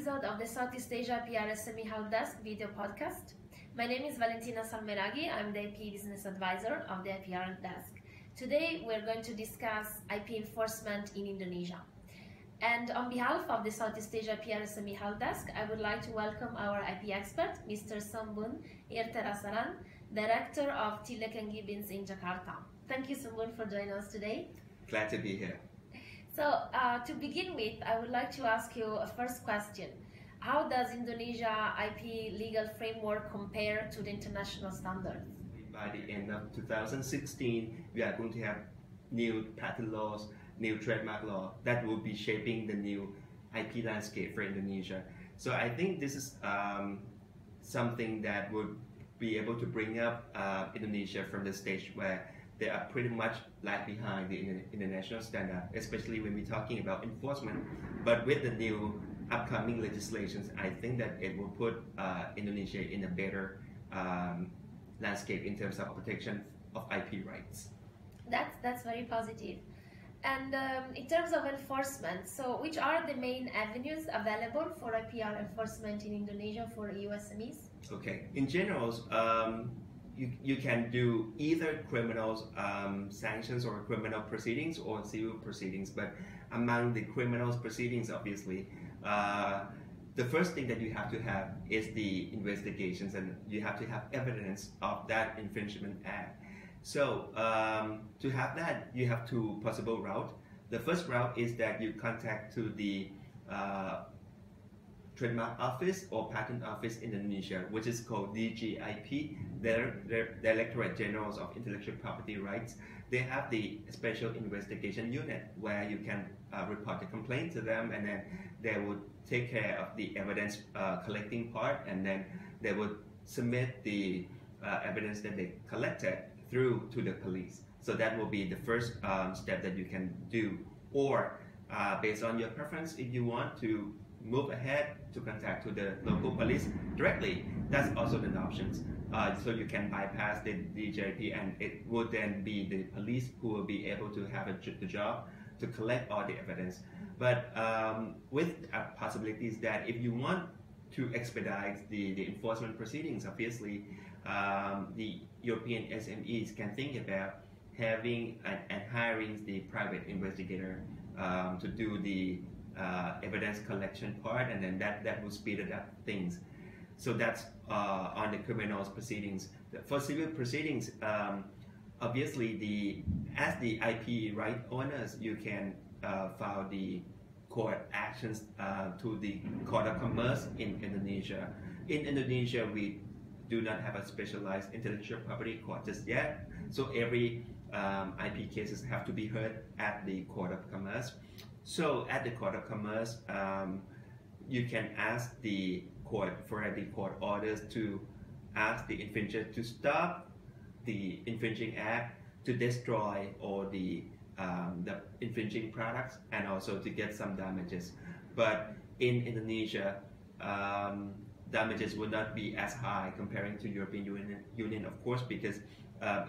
episode of the Southeast Asia PRSME Help Desk video podcast. My name is Valentina Salmeraghi. I'm the IP Business Advisor of the IP Help Desk. Today we're going to discuss IP enforcement in Indonesia. And on behalf of the Southeast Asia PRSME Help Desk, I would like to welcome our IP expert, Mr. Sambun Irterasaran, Director of Tilek and Gibbons in Jakarta. Thank you, Sambun, for joining us today. Glad to be here. So, to begin with, I would like to ask you a first question. How does Indonesia IP legal framework compare to the international standards? By the end of 2016, we are going to have new patent laws, new trademark law that will be shaping the new IP landscape for Indonesia. So I think this is something that would be able to bring up Indonesia from the stage where they are pretty much lag behind the international standard, especially when we're talking about enforcement. But with the new upcoming legislations, I think that it will put Indonesia in a better landscape in terms of protection of IP rights. That's very positive. And in terms of enforcement, so which are the main avenues available for IPR enforcement in Indonesia for USMEs? Okay, in general, you can do either criminal sanctions or criminal proceedings or civil proceedings, but among the criminal proceedings, obviously, the first thing that you have to have is the investigations, and you have to have evidence of that infringement act. So to have that, you have two possible routes. The first route is that you contact to the Trademark Office or Patent Office in Indonesia, which is called DGIP, Directorate General of Intellectual Property Rights. They have the special investigation unit where you can report a complaint to them, and then they would take care of the evidence collecting part, and then they would submit the evidence that they collected through to the police. So that will be the first step that you can do. Or based on your preference, if you want to move ahead to contact to the local police directly, that's also an option. So you can bypass the DJP, and it would then be the police who will be able to have the job to collect all the evidence. But with possibilities that if you want to expedite the enforcement proceedings, obviously the European SMEs can think about having and hiring the private investigator to do the evidence collection part, and then that will speed it up things. So that's on the criminal proceedings. For civil proceedings, obviously as the IP right owners, you can file the court actions to the Court of Commerce in Indonesia. In Indonesia, we do not have a specialized intellectual property court just yet, so every IP cases have to be heard at the Court of Commerce. So at the Court of Commerce, you can ask the court for the court orders to ask the infringer to stop the infringing act, to destroy all the infringing products, and also to get some damages. But in Indonesia, damages will not be as high comparing to European Union, of course, because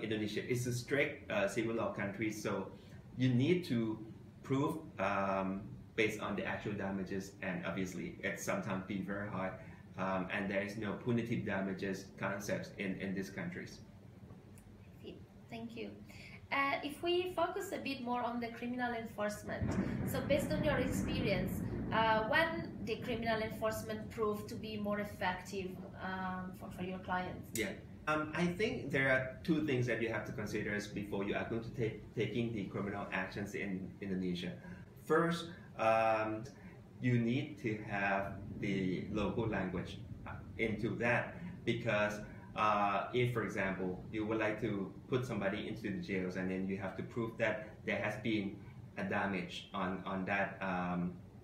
Indonesia is a strict civil law country, so you need to prove based on the actual damages, and obviously it sometimes be very hard, and there is no punitive damages concepts in these countries. Thank you. If we focus a bit more on the criminal enforcement, so based on your experience, when the criminal enforcement proved to be more effective for your clients? Yeah. I think there are two things that you have to consider before you are going to taking the criminal actions in Indonesia. First, you need to have the local language into that, because if, for example, you would like to put somebody into the jails, and then you have to prove that there has been a damage on that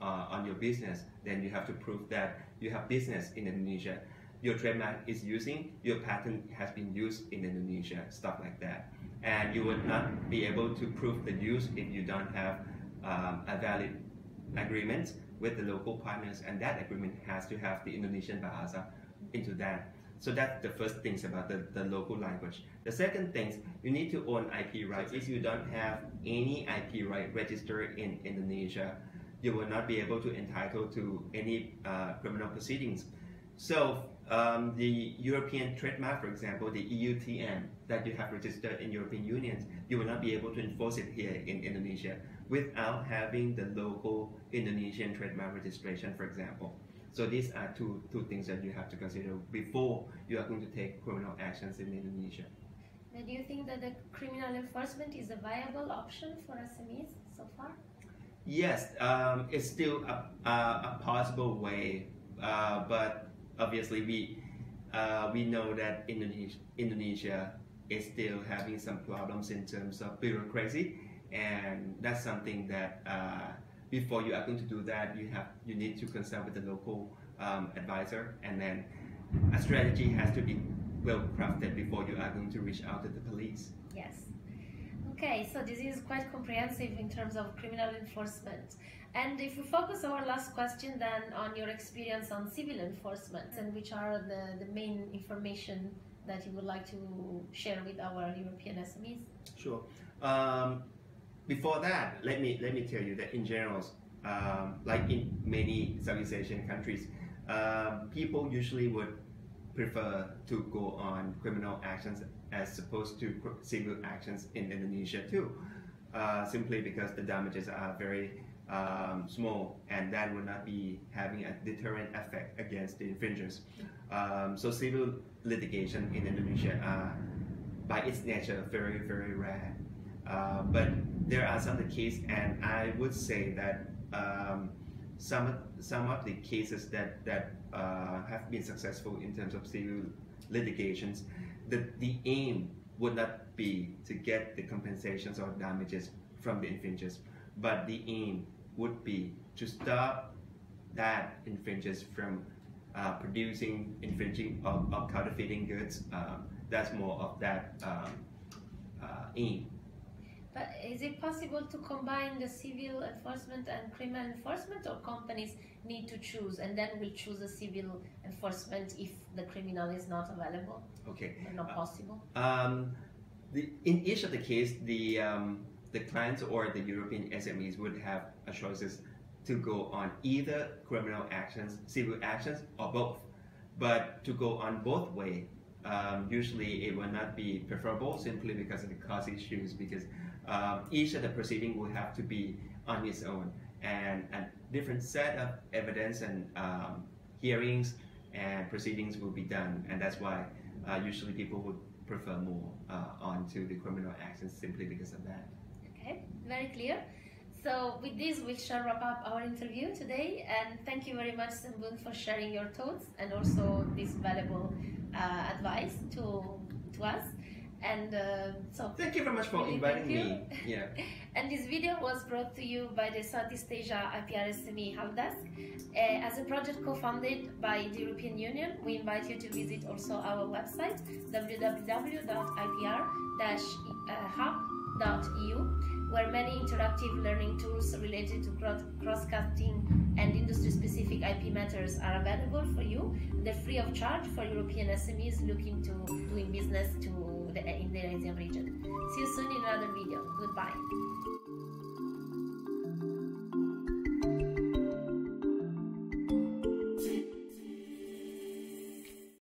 on your business, then you have to prove that you have business in Indonesia. Your trademark is using, your patent has been used in Indonesia, stuff like that. And you would not be able to prove the use if you don't have a valid agreement with the local partners, and that agreement has to have the Indonesian Bahasa into that. So that's the first things about the local language. The second thing, you need to own IP rights. If you don't have any IP right registered in Indonesia, you will not be able to entitle to any criminal proceedings. So the European trademark, for example, the EUTM that you have registered in European Union, you will not be able to enforce it here in Indonesia without having the local Indonesian trademark registration, for example. So these are two things that you have to consider before you are going to take criminal actions in Indonesia. Now, do you think that the criminal enforcement is a viable option for SMEs so far? Yes, it's still a possible way, but obviously we know that Indonesia is still having some problems in terms of bureaucracy, and that's something that before you are going to do that, you need to consult with the local advisor, and then a strategy has to be well crafted before you are going to reach out to the police. Yes. Okay, so this is quite comprehensive in terms of criminal enforcement. And if we focus our last question then on your experience on civil enforcement, and which are the main information that you would like to share with our European SMEs? Sure. Before that, let me tell you that in general, like in many Southeast Asian countries, people usually would prefer to go on criminal actions as opposed to civil actions in Indonesia too, simply because the damages are very small, and that would not be having a deterrent effect against the infringers. So civil litigation in Indonesia are, by its nature, very, very rare. But there are some of the cases, and I would say that some of the cases that have been successful in terms of civil litigations, the aim would not be to get the compensations or damages from the infringers, but the aim would be to stop that infringers from producing, infringing, or counterfeiting goods. That's more of that aim. But is it possible to combine the civil enforcement and criminal enforcement, or companies need to choose and then will choose the civil enforcement if the criminal is not available? Okay. Or not possible? In each of the case, the clients or the European SMEs would have a choices to go on either criminal actions, civil actions, or both. But to go on both ways, usually it will not be preferable simply because of the cost issues, because each of the proceeding will have to be on its own, and a different set of evidence and hearings and proceedings will be done, and that's why usually people would prefer more onto the criminal actions simply because of that. Okay, very clear. So with this, we shall wrap up our interview today, and thank you very much, Sembun, for sharing your thoughts and also this valuable advice to us. And so thank you very much for inviting me. Yeah. And this video was brought to you by the Southeast Asia IPR SME Help Desk. As a project co-funded by the European Union, we invite you to visit also our website www.ipr-hub.eu, where many interactive learning tools related to cross-cutting and industry-specific IP matters are available for you. They're free of charge for European SMEs looking to doing business in the Asian region. See you soon in another video. Goodbye.